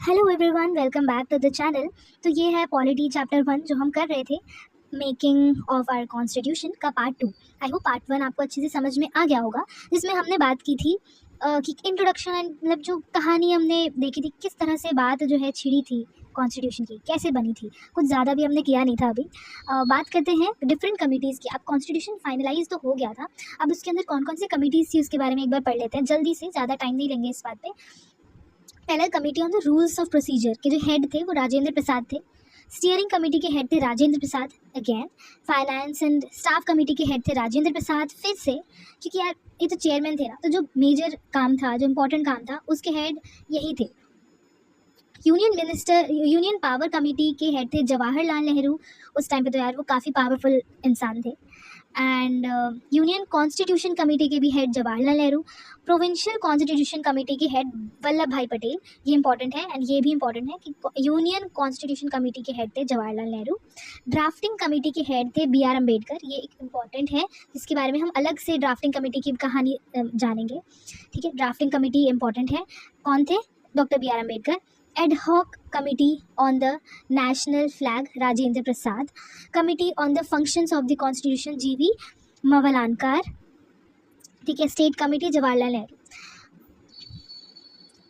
Hello everyone, welcome back to the channel. तो ये है पॉलिटी चैप्टर 1 जो हम कर रहे थे, मेकिंग ऑफ आवर कॉन्स्टिट्यूशन का पार्ट 2। आई होप पार्ट 1 आपको अच्छे से समझ में आ गया होगा, जिसमें हमने बात की थी कि इंट्रोडक्शन एंड मतलब जो कहानी हमने देखी थी, किस तरह से बात जो है छिड़ी थी कॉन्स्टिट्यूशन की, कैसे बनी थी। कुछ ज़्यादा भी हमने किया नहीं था। अभी बात करते हैं डिफरेंट कमिटीज़ की। अब कॉन्स्टिट्यूशन फाइनलाइज तो हो गया था, अब उसके अंदर कौन कौन सी कमिटीज़ थी उसके बारे में एक बार पढ़ लेते हैं जल्दी से, ज़्यादा टाइम नहीं लेंगे इस बात पे। पहला committee on the rules of procedure के जो हेड थे वो राजेंद्र प्रसाद थे। स्टीयरिंग कमेटी के हेड थे Rajendra Prasad again. Finance and staff committee के हेड थे राजेंद्र प्रसाद फिर से, क्योंकि यार ये तो चेयरमैन थे ना, तो जो मेजर काम था, जो इंपॉर्टेंट काम था, उसके हेड यही थे। यूनियन पावर कमेटी के हेड थे जवाहरलाल नेहरू। उस टाइम पे तो यार वो काफ़ी पावरफुल इंसान थे। एंड यूनियन कॉन्स्टिट्यूशन कमेटी के भी head Jawaharlal Nehru. Provincial constitution committee के हेड वल्लभ भाई पटेल। ये इंपॉर्टेंट है एंड ये भी इंपॉर्टेंट है कि यूनियन कॉन्स्टिट्यूशन कमेटी के हेड थे जवाहरलाल नेहरू। ड्राफ्टिंग कमेटी के हेड थे बी आर अम्बेडकर। ये एक इंपॉर्टेंट है जिसके बारे में हम अलग से ड्राफ्टिंग कमेटी की कहानी जानेंगे। ठीक है, ड्राफ्टिंग कमेटी इंपॉर्टेंट है। कौन थे? Doctor B R Ambedkar. Ad hoc committee on the national flag Rajendra Prasad. Committee on the functions of the constitution G V Mavalankar. ठीक है, state committee Jawaharlal Nehru.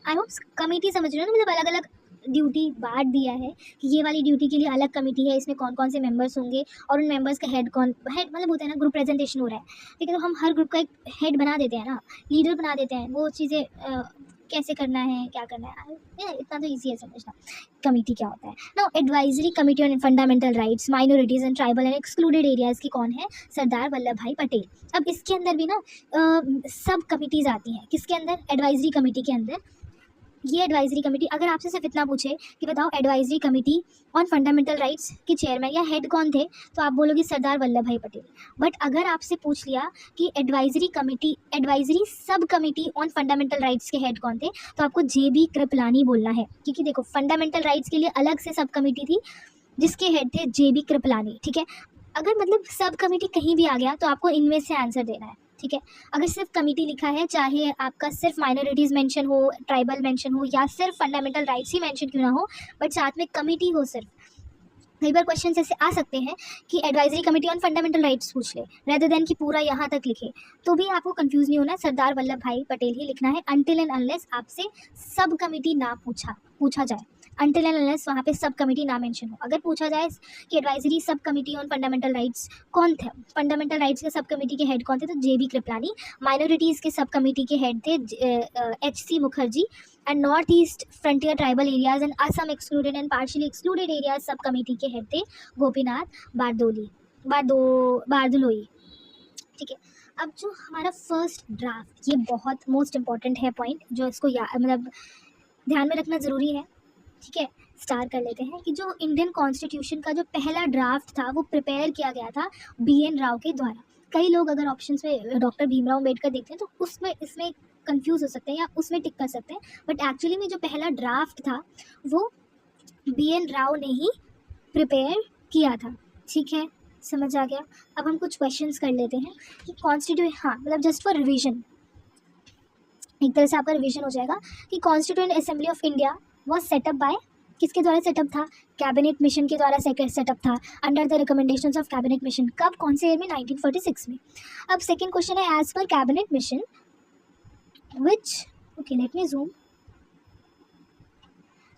I hope committee समझ रहे हो ना, मतलब अलग अलग ड्यूटी बांट दिया है कि ये वाली ड्यूटी के लिए अलग कमेटी है, इसमें कौन कौन से मेंबर्स होंगे और उन मेंबर्स का हेड मतलब होता है ना, ग्रुप प्रेजेंटेशन हो रहा है। ठीक है, तो हम हर ग्रुप का एक हेड बना देते हैं ना, लीडर बना देते हैं। वो चीज़ें कैसे करना है, क्या करना है, इतना तो ईजी है समझना कमेटी क्या होता है। Now advisory committee on fundamental rights minorities and tribal and excluded areas की कौन है? सरदार वल्लभ भाई पटेल। अब इसके अंदर भी ना सब कमिटीज़ आती हैं। किसके अंदर? एडवाइजरी कमेटी के अंदर। ये एडवाइजरी कमेटी, अगर आपसे सिर्फ इतना पूछे कि बताओ advisory committee on fundamental rights के चेयरमैन या हेड कौन थे, तो आप बोलोगे सरदार वल्लभ भाई पटेल। बट अगर आपसे पूछ लिया कि advisory sub committee on fundamental rights के हेड कौन थे, तो आपको जे बी कृपलानी बोलना है। क्योंकि देखो, फंडामेंटल राइट्स के लिए अलग से सब कमेटी थी जिसके हेड थे जे बी कृपलानी। ठीक है, अगर मतलब सब कमेटी कहीं भी आ गया तो आपको इनमें से आंसर देना है। ठीक है, अगर सिर्फ कमेटी लिखा है, चाहे आपका सिर्फ माइनॉरिटीज़ मेंशन हो, ट्राइबल मेंशन हो, या सिर्फ फंडामेंटल राइट्स ही मेंशन क्यों ना हो, बट साथ में कमेटी हो सिर्फ। कई बार क्वेश्चन ऐसे आ सकते हैं कि advisory committee on fundamental rights पूछ ले रेदर देन कि पूरा यहाँ तक लिखे, तो भी आपको कंफ्यूज नहीं होना, सरदार वल्लभ भाई पटेल ही लिखना है अनटिल एंड अनलेस आपसे सब कमेटी ना पूछा जाए। अनटिल एंड अनलेस वहाँ पे सब कमेटी ना मेंशन हो। अगर पूछा जाए कि advisory sub committee on fundamental rights कौन थे, फंडामेंटल राइट्स के सब कमेटी के हेड कौन थे, तो जे बी कृपलानी। माइनॉरिटीज़ के सब कमेटी के हेड थे H C Mukherjee. And north east frontier tribal areas and Assam excluded and partially excluded areas sub committee के हेड थे गोपीनाथ बारदोलोई। ठीक है, अब जो हमारा फर्स्ट ड्राफ्ट, ये बहुत मोस्ट इंपॉर्टेंट है पॉइंट, जो इसको मतलब ध्यान में रखना ज़रूरी है। ठीक है, स्टार्ट कर लेते हैं कि जो इंडियन कॉन्स्टिट्यूशन का जो पहला ड्राफ्ट था वो प्रिपेयर किया गया था बी एन राव के द्वारा। कई लोग अगर ऑप्शंस में डॉक्टर भीमराव अम्बेडकर देखते हैं तो उसमें इसमें कंफ्यूज हो सकते हैं या उसमें टिक कर सकते हैं, बट एक्चुअली में जो पहला ड्राफ्ट था वो बी एन राव ने ही प्रिपेयर किया था। ठीक है, समझ आ गया। अब हम कुछ क्वेश्चंस कर लेते हैं कि हाँ मतलब जस्ट फॉर रिविजन, एक तरह से आपका रिविजन हो जाएगा कि constituent assembly of India was set up by, किसके द्वारा सेटअप था? कैबिनेट मिशन के द्वारा सेटअप था, under the recommendations of cabinet mission. कब? कौन से ईयर में? 1946 में। अब सेकंड क्वेश्चन है, as per cabinet mission which, okay let me zoom,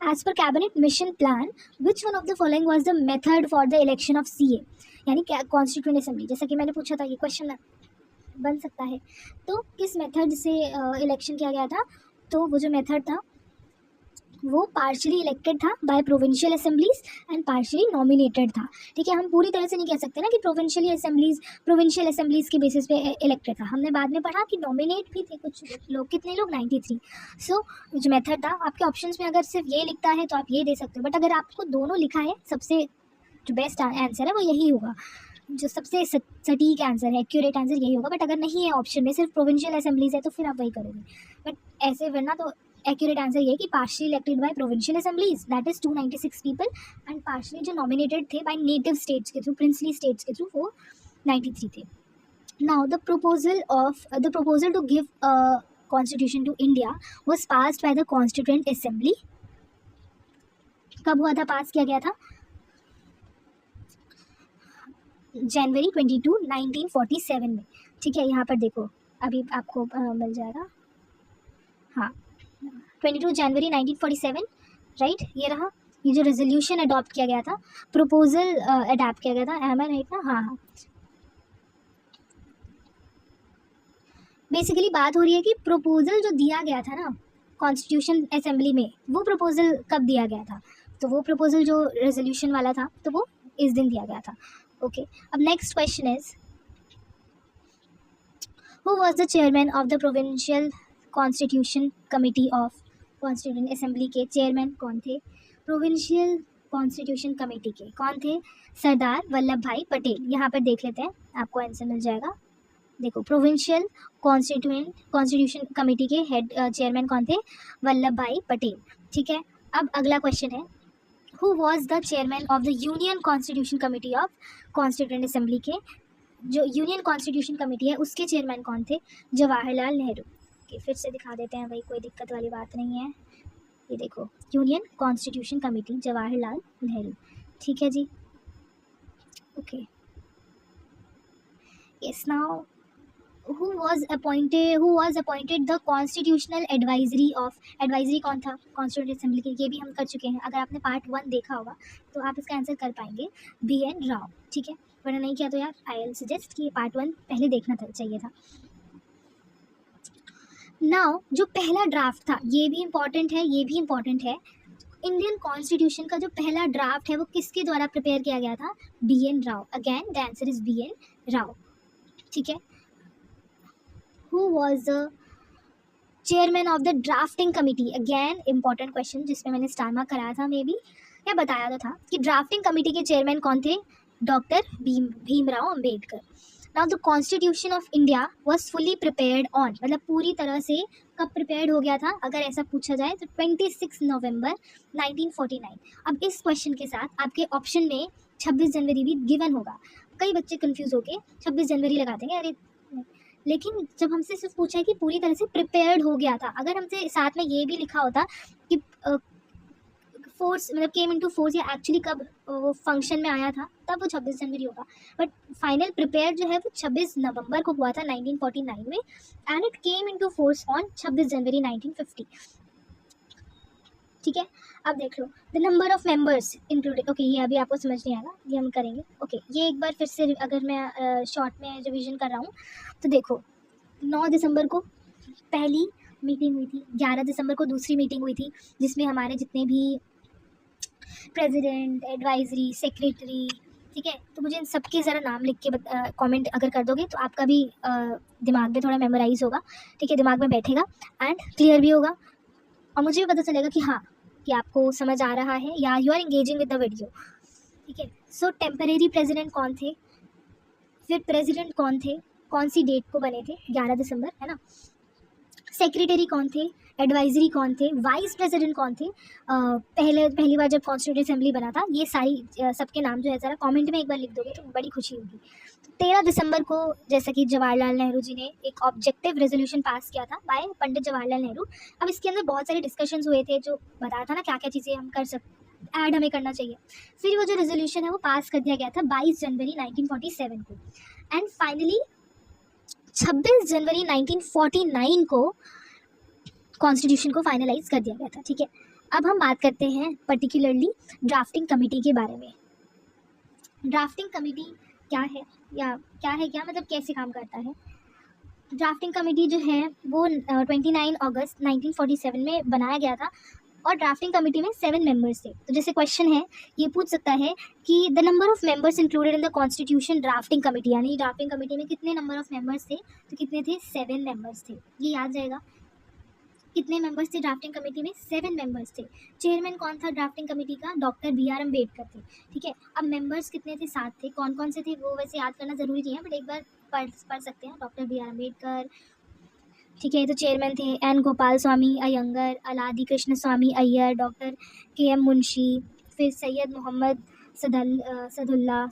as per cabinet mission plan which one of the following was the method for the election of CA, यानी constituent assembly. जैसा कि मैंने पूछा था, ये question बन सकता है, तो किस मेथड से इलेक्शन किया गया था? तो वो जो मेथड था वो पार्शली इलेक्टेड था by provincial assemblies and partially nominated था। ठीक है, हम पूरी तरह से नहीं कह सकते ना कि प्रोविंशियल असेंबलीज के बेसिस पे इलेक्टेड था। हमने बाद में पढ़ा कि नॉमिनेट भी थे कुछ लोग, कितने लोग? 93। सो जो मेथड था, आपके ऑप्शंस में अगर सिर्फ ये लिखता है तो आप ये दे सकते हो, बट अगर आपको दोनों लिखा है, सबसे जो बेस्ट आंसर है वो यही होगा, जो सबसे सटीक आंसर है, एक्यूरेट आंसर यही होगा। बट अगर नहीं है ऑप्शन में, सिर्फ प्रोविंशियल असेंबलीज है, तो फिर आप वही करोगे। बट ऐसे वरना तो एक्यूरेट आंसर ये कि partially elected by provincial assemblies, that is 296 people, and partially जो नॉमिनेटेड थे बाय नेटिव स्टेट्स के थ्रू, प्रिंसली स्टेट्स के थ्रू, वो 93 थे। Now the proposal to give a constitution to India was passed by the Constituent Assembly कब हुआ था, पास किया गया था? जनवरी 22 1947 में। ठीक है, यहाँ पर देखो अभी आपको मिल जाएगा। हाँ, 22 जनवरी 1947, राइट, ये रहा। ये जो रेजोल्यूशन अडॉप्ट किया गया था, प्रपोजल अडॉप्ट किया गया था, एम राइट ना? हाँ हाँ। बेसिकली बात हो रही है कि प्रपोजल जो दिया गया था ना कॉन्स्टिट्यूशन असेंबली में, वो प्रपोजल कब दिया गया था? तो वो प्रपोजल जो रेजोल्यूशन वाला था, तो वो इस दिन दिया गया था। ओके, अब next question is, who was the chairman of the provincial constitution committee of constitution assembly के चेयरमैन कौन थे? प्रोविंशियल कॉन्स्टिट्यूशन कमेटी के कौन थे? सरदार वल्लभ भाई पटेल। यहाँ पर देख लेते हैं, आपको आंसर मिल जाएगा। देखो, प्रोविंशियल कॉन्स्टिट्यूशन कमेटी के हेड चेयरमैन कौन थे? वल्लभ भाई पटेल। ठीक है, अब अगला क्वेश्चन है, who was the chairman of the union constitution committee of constituent assembly के जो यूनियन कॉन्स्टिट्यूशन कमेटी है उसके चेयरमैन कौन थे? जवाहरलाल नेहरू। फिर से दिखा देते हैं भाई, कोई दिक्कत वाली बात नहीं है। ये देखो, union constitution committee, Jawaharlal Nehru. ठीक है जी, okay. Yes, now who was appointed the constitutional advisory कौन था कॉन्स्टिट्यूएंट असेंबली के? ये भी हम कर चुके हैं, अगर आपने पार्ट 1 देखा होगा तो आप इसका आंसर कर पाएंगे, BN राव। ठीक है, वरना नहीं किया तो यार आई विल सजेस्ट कि पार्ट 1 पहले देखना चाहिए था। नाउ जो पहला ड्राफ्ट था, ये भी इम्पॉर्टेंट है, इंडियन कॉन्स्टिट्यूशन का जो पहला ड्राफ्ट है वो किसके द्वारा प्रिपेयर किया गया था? BN Rao. Again the answer is BN Rao. ठीक है, who was the chairman of the drafting committee? Again important question, जिसमें मैंने स्टार मार्क कराया था, मे बी या बताया तो था कि ड्राफ्टिंग कमिटी के चेयरमैन कौन थे? Doctor Bhimrao Ambedkar. Now the constitution of India was fully prepared on, मतलब पूरी तरह से कब प्रिपेयर्ड हो गया था अगर ऐसा पूछा जाए तो 26 नवंबर 1949। अब इस क्वेश्चन के साथ आपके ऑप्शन में 26 जनवरी भी गिवन होगा। कई बच्चे कंफ्यूज होके 26 जनवरी लगा देंगे, अरे लेकिन जब हमसे सिर्फ पूछा है कि पूरी तरह से प्रिपेयर्ड हो गया था, अगर हमसे साथ में ये भी लिखा होता कि फोर्स मतलब केम इनटू फोर्स या एक्चुअली कब वो फंक्शन में आया था, तब वो 26 जनवरी होगा। बट फाइनल प्रिपेयर जो है वो 26 नवंबर को हुआ था 1949 में, and it came into force on 26 January 1950। ठीक है, अब देख लो the number of members included. Okay, ये अभी आपको समझ नहीं आएगा, ये हम करेंगे। ओके, ये एक बार फिर से अगर मैं शॉर्ट में रिवीजन कर रहा हूँ तो देखो, 9 दिसंबर को पहली मीटिंग हुई थी, 11 दिसंबर को दूसरी मीटिंग हुई थी, जिसमें हमारे जितने भी प्रेसिडेंट, एडवाइजरी, सेक्रेटरी, ठीक है, तो मुझे इन सबके ज़रा नाम लिख के कमेंट अगर कर दोगे तो आपका भी दिमाग में थोड़ा मेमोराइज होगा। ठीक है, दिमाग में बैठेगा एंड क्लियर भी होगा, और मुझे भी पता चलेगा कि हाँ, कि आपको समझ आ रहा है या you are engaging with the video. ठीक है, सो टेम्परेरी प्रेसिडेंट कौन थे, फिर प्रेसिडेंट कौन थे, कौन सी डेट को बने थे, 11 दिसंबर, है ना। सेक्रेटरी कौन थे, एडवाइजरी कौन थे, वाइस प्रेसिडेंट कौन थे, पहली बार जब कॉन्स्टिट्यूएंट असेंबली बना था, ये सारी सबके नाम जो है ज़रा कमेंट में एक बार लिख दोगे तो बड़ी खुशी होगी। 13 दिसंबर को जैसा कि जवाहरलाल नेहरू जी ने एक ऑब्जेक्टिव रेजोल्यूशन पास किया था बाय पंडित जवाहरलाल नेहरू। अब इसके अंदर बहुत सारे डिस्कशंस हुए थे, जो बताया था ना क्या क्या चीज़ें हम कर सकते, ऐड हमें करना चाहिए। फिर वो जो रेजोल्यूशन है वो पास कर दिया गया था 22 जनवरी 1947 को, एंड फाइनली 26 जनवरी 1949 को कॉन्स्टिट्यूशन को फाइनलाइज कर दिया गया था। ठीक है, अब हम बात करते हैं पर्टिकुलरली ड्राफ्टिंग कमेटी के बारे में। ड्राफ्टिंग कमेटी क्या है, या क्या मतलब कैसे काम करता है? ड्राफ्टिंग कमेटी जो है वो 29 अगस्त 1947 में बनाया गया था, और ड्राफ्टिंग कमेटी में 7 मेंबर्स थे। तो जैसे क्वेश्चन है, ये पूछ सकता है कि the number of members included in the constitution drafting committee, यानी ड्राफ्टिंग कमेटी में कितने नंबर ऑफ मेंबर्स थे, तो कितने थे? 7 मेंबर्स थे। ये याद जाएगा, कितने मेंबर्स थे ड्राफ्टिंग कमेटी में? 7 मेंबर्स थे। चेयरमैन कौन था ड्राफ्टिंग कमेटी का? डॉक्टर BR अम्बेडकर थे। ठीक है, अब मेंबर्स कितने थे? 7 थे। कौन कौन से थे वो वैसे याद करना ज़रूरी नहीं है, बट एक बार पढ़ सकते हैं। डॉक्टर BR अम्बेडकर, ठीक है, तो चेयरमैन थे N गोपाल स्वामी अयंगर, अलादी कृष्ण स्वामी अय्यर, डॉक्टर KM मुंशी, फिर सैयद मोहम्मद सदुल्ला,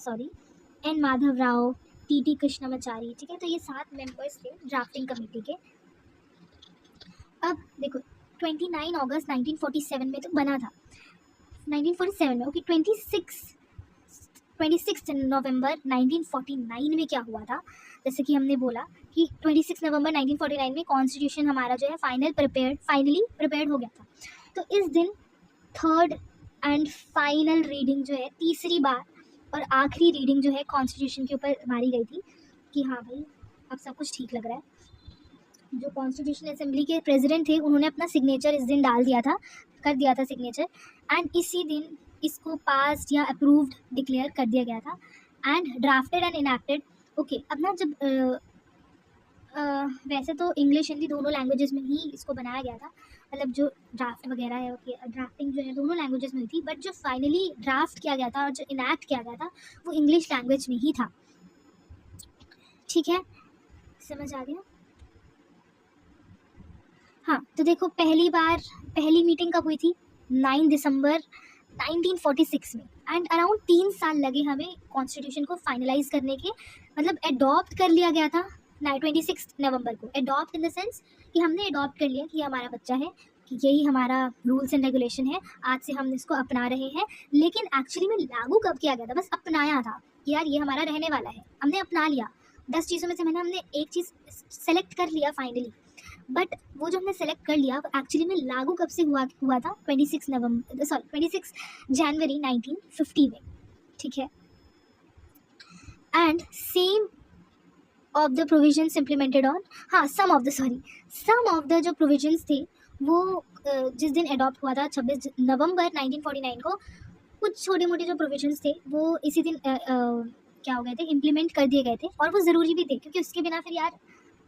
N माधव राव, TT कृष्णमाचारी। ठीक है, तो ये 7 मेंबर्स थे ड्राफ्टिंग कमेटी के। अब देखो 29 अगस्त 1947 में तो बना था, 1947 में, ओके। 26 नवंबर 1949 में क्या हुआ था, जैसे कि हमने बोला कि 26 नवंबर 1949 में कॉन्स्टिट्यूशन हमारा जो है फाइनली प्रिपेयर्ड हो गया था। तो इस दिन थर्ड एंड फाइनल रीडिंग जो है, तीसरी बार और आखिरी रीडिंग जो है कॉन्स्टिट्यूशन के ऊपर मारी गई थी कि हाँ भाई अब सब कुछ ठीक लग रहा है। जो कॉन्स्टिट्यूशन असेंबली के प्रेसिडेंट थे उन्होंने अपना सिग्नेचर इस दिन कर दिया था सिग्नेचर, एंड इसी दिन इसको पास्ड या अप्रूव्ड डिक्लेयर कर दिया गया था and drafted and enacted. Okay, अब ना जब वैसे तो इंग्लिश हिंदी दोनों लैंग्वेजेस में ही इसको बनाया गया था, मतलब जो ड्राफ्ट वगैरह है ओके, ड्राफ्टिंग जो है दोनों लैंग्वेजेस में हुई थी, बट जो फाइनली ड्राफ्ट किया गया था और जो इनैक्ट किया गया था वो इंग्लिश लैंग्वेज में ही था। ठीक है, समझ आ गया? हाँ, तो देखो पहली मीटिंग कब हुई थी? 9 दिसंबर 1946 में, एंड अराउंड 3 साल लगे हमें कॉन्स्टिट्यूशन को फाइनलाइज करने के, मतलब एडॉप्ट कर लिया गया था 26 नवंबर को। एडॉप्ट इन द सेंस कि हमने एडॉप्ट कर लिया कि ये हमारा बच्चा है, कि यही हमारा रूल्स एंड रेगुलेशन है, आज से हम इसको अपना रहे हैं। लेकिन एक्चुअली में लागू कब किया गया था? बस अपनाया था कि यार ये हमारा रहने वाला है, हमने अपना लिया। 10 चीज़ों में से हमने एक चीज़ सेलेक्ट कर लिया फाइनली, बट वो जो हमने सेलेक्ट कर लिया वो एक्चुअली में लागू कब से हुआ था? 26 जनवरी 1950 में। ठीक है, and same of the provisions implemented on, हाँ सम ऑफ द जो प्रोविजंस थे वो जिस दिन अडॉप्ट हुआ था 26 नवंबर 1949 को, कुछ छोटे मोटे जो प्रोविजंस थे वो इसी दिन क्या हो गए थे, इम्प्लीमेंट कर दिए गए थे, और वो ज़रूरी भी थे क्योंकि उसके बिना फिर यार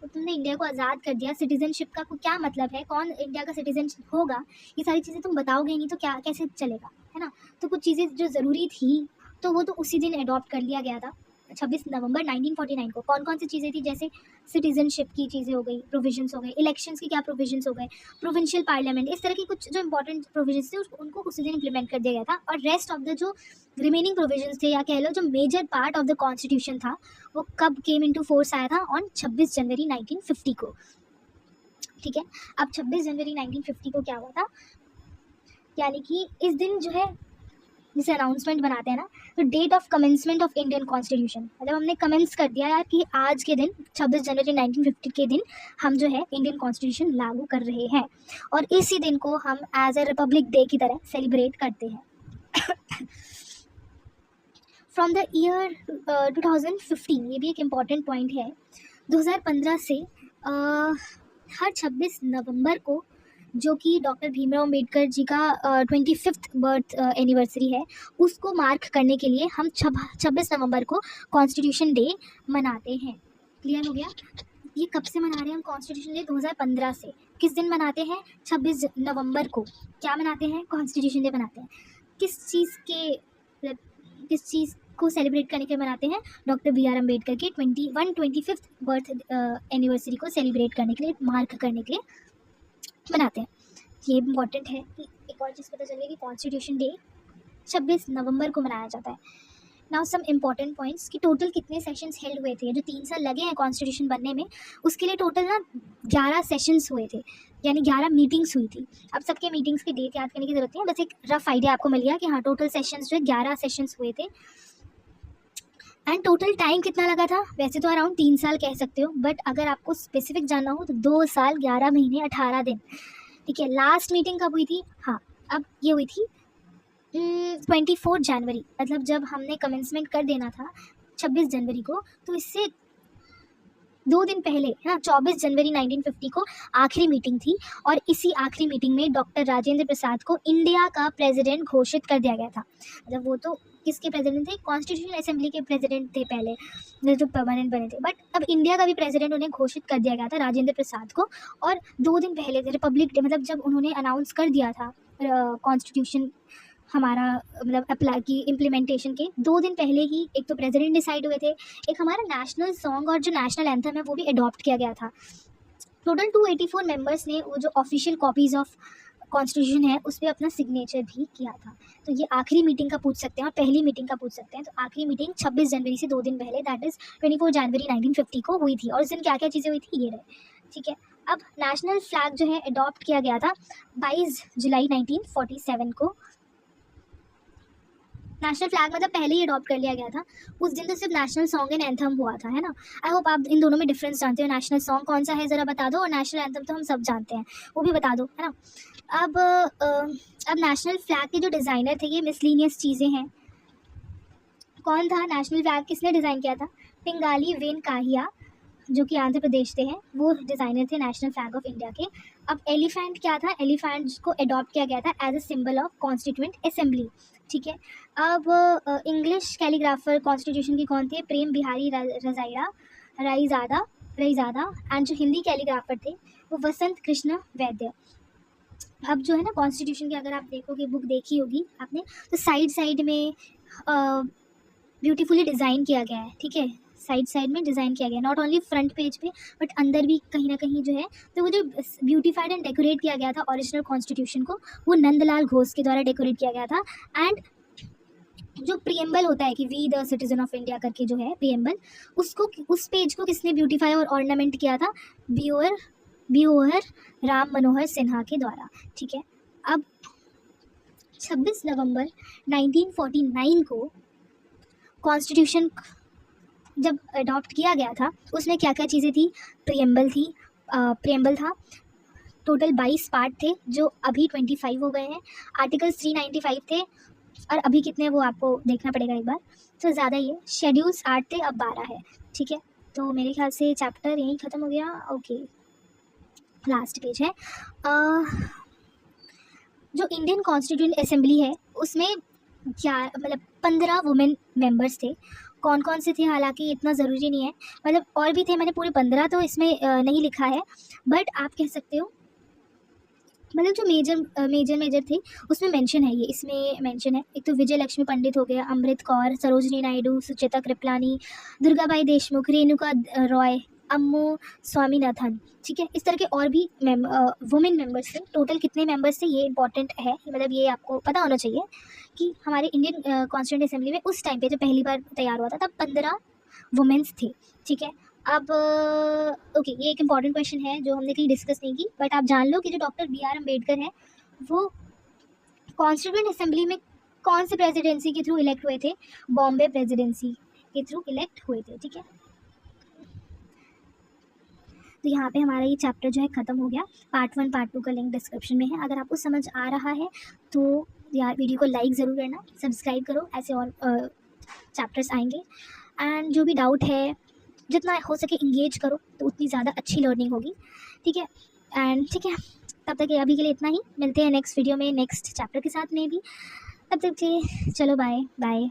तुमने इंडिया को आज़ाद कर दिया, सिटीजनशिप का क्या मतलब है, कौन इंडिया का सिटीजन होगा, ये सारी चीज़ें तुम बताओगे ही नहीं तो क्या कैसे चलेगा, है ना? तो कुछ चीज़ें जो ज़रूरी थी तो वो तो उसी दिन अडॉप्ट कर लिया गया था 26 नवंबर 1949 को। कौन कौन सी चीज़ें थी? जैसे सिटीजनशिप की चीज़ें हो गई, प्रोविजंस हो गए, इलेक्शंस की क्या प्रोविजंस हो गए, प्रोविंशियल पार्लियामेंट, इस तरह की कुछ जो इंपॉर्टेंट प्रोविजंस थे उनको उसी दिन इम्प्लीमेंट कर दिया गया था। और रेस्ट ऑफ द जो रिमेनिंग प्रोविजंस थे या कह लो जो major part of the constitution था वो कब केम इनटू फोर्स आया था? ऑन 26 जनवरी 1950 को। ठीक है, अब 26 जनवरी 1950 को क्या हुआ था, यानी कि इस दिन जो है जिसे अनाउंसमेंट बनाते हैं ना, तो date of commencement of Indian constitution, मतलब हमने कमेंस कर दिया यार कि आज के दिन 26 जनवरी 1950 के दिन हम जो है इंडियन कॉन्स्टिट्यूशन लागू कर रहे हैं, और इसी दिन को हम एज ए रिपब्लिक डे की तरह सेलिब्रेट करते हैं। फ्रॉम द ईयर 2015, ये भी एक इम्पॉर्टेंट पॉइंट है, 2015 से हर 26 नवंबर को, जो कि डॉक्टर भीमराव अम्बेडकर जी का 25th बर्थ एनिवर्सरी है, उसको मार्क करने के लिए हम 26 नवंबर को कॉन्स्टिट्यूशन डे मनाते हैं। क्लियर हो गया? ये कब से मना रहे हैं हम कॉन्स्टिट्यूशन डे? 2015 से। किस दिन मनाते हैं? 26 नवंबर को। क्या मनाते हैं? कॉन्स्टिट्यूशन डे मनाते हैं। किस चीज़ को सेलिब्रेट करने के लिए मनाते हैं? डॉक्टर बी आर अम्बेडकर के 25th बर्थ एनिवर्सरी को सेलिब्रेट करने के लिए, मार्क करने के लिए बनाते हैं। ये इम्पॉर्टेंट है कि एक और चीज़ पता चलिए कि कॉन्स्टिट्यूशन डे 26 नवंबर को मनाया जाता है। नाउ सम इम्पॉर्टेंट पॉइंट्स कि टोटल कितने सेशंस हेल्ड हुए थे, जो 3 साल लगे हैं कॉन्स्टिट्यूशन बनने में, उसके लिए टोटल ना 11 सेशंस हुए थे, यानी 11 मीटिंग्स हुई थी। अब सबके मीटिंग्स की डेट याद करने की जरूरत नहीं है, बस एक रफ आइडिया आपको मिल गया कि हाँ टोटल सेशंस जो है 11 सेशंस हुए थे। एंड टोटल टाइम कितना लगा था? वैसे तो अराउंड 3 साल कह सकते हो, बट अगर आपको स्पेसिफिक जानना हो तो 2 साल 11 महीने 18 दिन। ठीक है, लास्ट मीटिंग कब हुई थी? हाँ, अब ये हुई थी 24 जनवरी, मतलब जब हमने कमेंसमेंट कर देना था 26 जनवरी को, तो इससे 2 दिन पहले है ना, 24 जनवरी 1950 को आखिरी मीटिंग थी, और इसी आखिरी मीटिंग में डॉक्टर राजेंद्र प्रसाद को इंडिया का प्रेसिडेंट घोषित कर दिया गया था। मतलब वो तो किसके प्रेसिडेंट थे? कॉन्स्टिट्यूशन असेंबली के प्रेसिडेंट थे पहले, जो परमानेंट बने थे, बट अब इंडिया का भी प्रेसिडेंट उन्हें घोषित कर दिया गया था, राजेंद्र प्रसाद को। और 2 दिन पहले रिपब्लिक डे, मतलब जब उन्होंने अनाउंस कर दिया था कॉन्स्टिट्यूशन हमारा, मतलब अप्लाई की इम्प्लीमेंटेशन के 2 दिन पहले ही एक तो प्रेसिडेंट डिसाइड हुए थे, एक हमारा नेशनल सॉन्ग और जो नेशनल एंथम है वो भी अडॉप्ट किया गया था। टोटल 284 मेंबर्स ने वो जो ऑफिशियल कॉपीज़ ऑफ कॉन्स्टिट्यूशन है उस पर अपना सिग्नेचर भी किया था। तो ये आखिरी मीटिंग का पूछ सकते हैं और पहली मीटिंग का पूछ सकते हैं। तो आखिरी मीटिंग 26 जनवरी से 2 दिन पहले, दैट इज़ 24 जनवरी 1950 को हुई थी, और उस दिन क्या क्या चीज़ें हुई थी ये रहे। ठीक है, अब नेशनल फ्लैग जो है अडॉप्ट किया गया था 22 जुलाई 1947 को, नेशनल फ्लैग मतलब पहले ही अडॉप्ट कर लिया गया था, उस दिन तो सिर्फ नेशनल सॉन्ग एंड एंथम हुआ था, है ना। आई होप आप इन दोनों में डिफरेंस जानते हो, नेशनल सॉन्ग कौन सा है ज़रा बता दो, और नेशनल एंथम तो हम सब जानते हैं, वो भी बता दो, है ना। अब नेशनल फ्लैग के जो डिज़ाइनर थे, ये मिसलीनियस चीज़ें हैं। कौन था नेशनल फ्लैग, किसने डिज़ाइन किया था? पिंगाली वेंकाहिया, जो कि आंध्र प्रदेश से हैं, वो डिज़ाइनर थे नेशनल फ्लैग ऑफ इंडिया के। अब एलिफेंट क्या था? एलिफेंट को अडॉप्ट किया गया था as a symbol of constituent assembly, ठीक है। अब इंग्लिश कैलीग्राफर कॉन्स्टिट्यूशन के कौन थे? प्रेम बिहारी रईज़ादा। एंड जो हिंदी कैलीग्राफर थे वो वसंत कृष्ण वैद्य। अब जो है ना कॉन्स्टिट्यूशन की, अगर आप देखोगे, बुक देखी होगी आपने, तो साइड साइड में ब्यूटीफुली डिज़ाइन किया गया है, ठीक है। साइड साइड में डिज़ाइन किया गया है, नॉट ओनली फ्रंट पेज पे बट अंदर भी कहीं ना कहीं जो है। तो वो जो ब्यूटीफाइड एंड डेकोरेट किया गया था ओरिजिनल कॉन्स्टिट्यूशन को, वो नंदलाल घोष के द्वारा डेकोरेट किया गया था। एंड जो प्रियम्बल होता है कि we the citizen of India करके जो है प्रियम्बल, उसको, उस पेज को किसने ब्यूटीफाई और ऑर्नामेंट किया था? बीओहर राम मनोहर सिन्हा के द्वारा, ठीक है। अब 26 नवंबर 1949 को कॉन्स्टिट्यूशन जब अडॉप्ट किया गया था, उसमें क्या क्या चीज़ें थी? प्रियम्बल था, टोटल 22 पार्ट थे, जो अभी 25 हो गए हैं। आर्टिकल्स 395 थे, और अभी कितने वो आपको देखना पड़ेगा एक बार, तो ज़्यादा ही है। शेड्यूल्स 8 थे, अब 12 है, ठीक है। तो मेरे ख्याल से चैप्टर यहीं ख़त्म हो गया। ओके, लास्ट पेज है। जो इंडियन कॉन्स्टिट्यूएंट असेंबली है, उसमें 15 वुमेन मेंबर्स थे। कौन कौन से थे? हालांकि इतना ज़रूरी नहीं है, मतलब और भी थे, मैंने पूरे 15 तो इसमें नहीं लिखा है, बट आप कह सकते हो मतलब जो मेजर थे उसमें मेंशन है, ये इसमें मेंशन है। एक तो विजय लक्ष्मी पंडित हो गया, अमृत कौर, सरोजनी नायडू, सुचेता कृपलानी, दुर्गाबाई देशमुख, रेणुका रॉय, अम्मू स्वामीनाथन, ठीक है। इस तरह के और भी वुमेन मेंबर्स थे। टोटल कितने मेंबर्स थे ये इंपॉर्टेंट है, मतलब ये आपको पता होना चाहिए कि हमारे इंडियन कॉन्स्टिट्यूएंट असेंबली में उस टाइम पे जब पहली बार तैयार हुआ था तब 15 वुमेन्स थे, ठीक है। अब ओके, ये एक इम्पॉर्टेंट क्वेश्चन है जो हमने कहीं डिस्कस नहीं की, बट आप जान लो कि जो डॉक्टर BR अम्बेडकर हैं, वो कॉन्स्टिट्यूएंट असेंबली में कौन से प्रेसिडेंसी के थ्रू इलेक्ट हुए थे? बॉम्बे प्रेसिडेंसी के थ्रू इलेक्ट हुए थे, ठीक है। तो यहाँ पे हमारा ये चैप्टर जो है ख़त्म हो गया। पार्ट 1 पार्ट 2 का लिंक डिस्क्रिप्शन में है। अगर आपको समझ आ रहा है तो यार वीडियो को लाइक ज़रूर करना, सब्सक्राइब करो, ऐसे और चैप्टर्स आएंगे। एंड जो भी डाउट है, जितना हो सके इंगेज करो, तो उतनी ज़्यादा अच्छी लर्निंग होगी, ठीक है। एंड ठीक है, तब तक अभी के लिए इतना ही। मिलते हैं नेक्स्ट वीडियो में नेक्स्ट चैप्टर के साथ में भी। तब तक के चलो, बाय बाय।